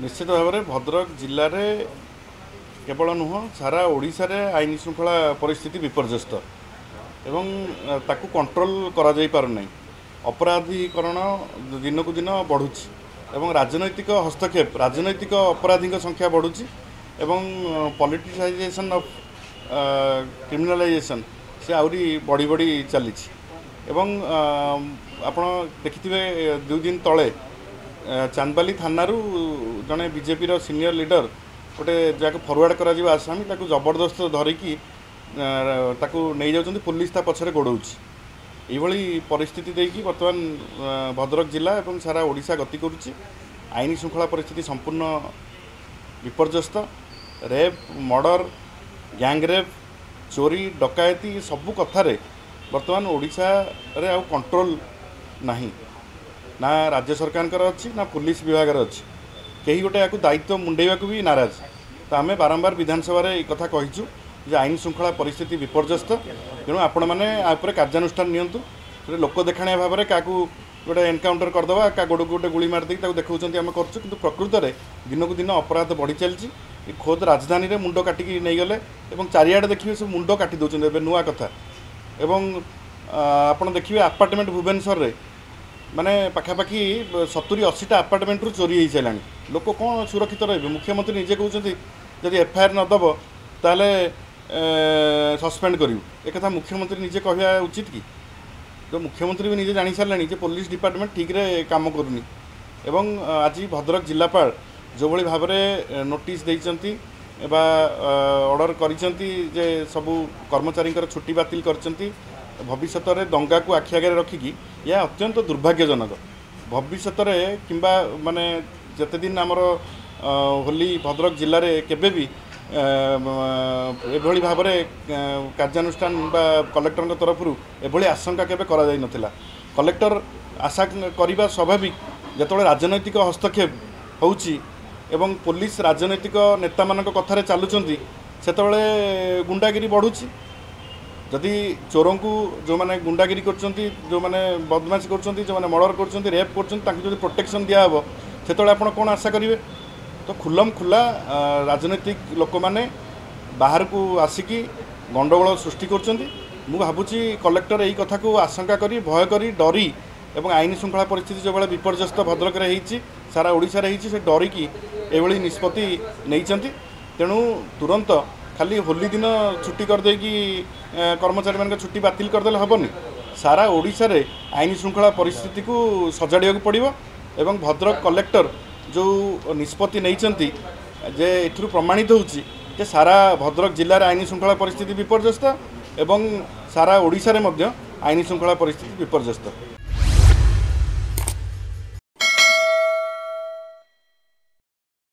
निश्चित भाव में भद्रक जिले में केवल नुह सारा ओडिशा रे आईन श्रृंखला परिस्थिति विपर्यस्त एवं ताकू कंट्रोल करा जाई पार नहीं। अपराधीकरण दिन को दिन बढ़ुची एवं राजनैतिक हस्तक्षेप राजनैतिक अपराधी संख्या बढ़ुची एवं पॉलिटिसाइजेशन ऑफ क्रिमिनलाइजेशन से आहरी बढ़ी बढ़ी चली एवं आपण देखिथिबे 2 दिन तले चांदबाली थानारू जड़े बीजेपी रो सीनियर लीडर गोटे जगह फरवर्ड करा जीवा आसामी ताकू जबरदस्त धरिकी ताकू नहीं जाउछन्ती पुलिस ता पछरे गोड़ौछि। एभली परिस्थिति देखि वर्तमान भद्रक जिला एवं सारा ओडिशा गति करुछि। आईन श्रृंखला परिस्थिति संपूर्ण विपर्यस्त। रेप मर्डर गैंग रेप चोरी डकायती सबु कथारे वर्तमान ओडिशा रे आ कंट्रोल नहीं ना राज्य सरकार अच्छी ना पुलिस विभाग अच्छी कहीं गोटे या दायित्व मुंडेवा भी नाराज। तो आम बारंबार विधानसभा एक कथा कहीचु जे आईन श्रृंखला परिस्थिति विपर्यस्त तेणु आपण मैंने कार्यानुष्ठान नियंतु। लोक देखाणिया भाव में क्या गोटे एनकाउंटर करदे क्या गोड़ गोटे गुली मारदे देखा आम कर प्रकृत में दिन को दिन अपराध बढ़ी चलती। खोद राजधानी में मुंड काटिकी नहीं गले चारिआडे देखिए सब मुंड काटी दौरान नुआ कथा एवं आप देखिए आपार्टमेंट भुवनेश्वर में माने पखापाखि 70-80टा आपार्टमेंट चोरी हो सारा लोक कौन सुरक्षित रहे। मुख्यमंत्री निजे कहते जदि एफआईआर नदब ताले सस्पेंड करूँ एक मुख्यमंत्री निजे कहवा उचित कि तो मुख्यमंत्री भी निजे जानी सारे जे पुलिस डिपार्टमेंट ठीक रे काम करूनी। एवं आज भद्रक जिलापाल जो भली भाव में नोटिस देइचंती एबा ऑर्डर करिसंती जे सबू कर्मचारी छुट्टी बातिल करचंती। भविष्य में दंगा को आखि आगे रखिकी यह अत्यंत दुर्भाग्यजनक। भविष्य में किंबा माने जते दिन आमर होली भद्रक जिले में केबे भी एभली भाव में कार्यानुष्ठान बा कलेक्टर तरफ एभली आशंका केबे करा जाई नथिला। कलेक्टर आशा करवा स्वाभाविक जेतोले राजनैतिक हस्तक्षेप होउची एवं पुलिस राजनैतिक नेता मानक कथारे चालुचंती सेतोले गुंडागिरी बढ़ुची। जदि चोरों को जो मैंने गुंडागिरी करछंती जो मैंने बदमाशी करछंती जो मैंने मर्डर करछंती रेप करछंती ताकि जदि प्रोटेक्शन दिया हबो सेतोले आपण कोन आशा करिवे। तो खुल्लम खुला राजनैतिक लोक मैंने बाहर को आसिकी गंडगोल सृष्टि करछंती। मु भाबुची कलेक्टर यही कथा को आशंका करी भय करी डरी एवं आईन श्रृंखला परिस्थिति जो भाई विपर्यस्त भद्रक रे होईची सारा ओडिशा रे होईची से डरिकी एभली निष्पत्ति नैचंती। तेणु तुरंत खाली होली दिन छुट्टी कर देकी कर्मचारी मान छुट्टी बातिल करदे हेनी। सारा ओडिशा रे आईन श्रृंखला परिस्थिति को सजाड़ा पड़ो एवं भद्रक कलेक्टर जो निष्पत्ति नैचंती जे एथुरु प्रमाणित होउची जे सारा भद्रक जिले में आईन श्रृंखला परिस्थिति विपर्यस्त एवं सारा ओडिशा रे मध्य आईन श्रृंखला परिस्थिति विपर्यस्त।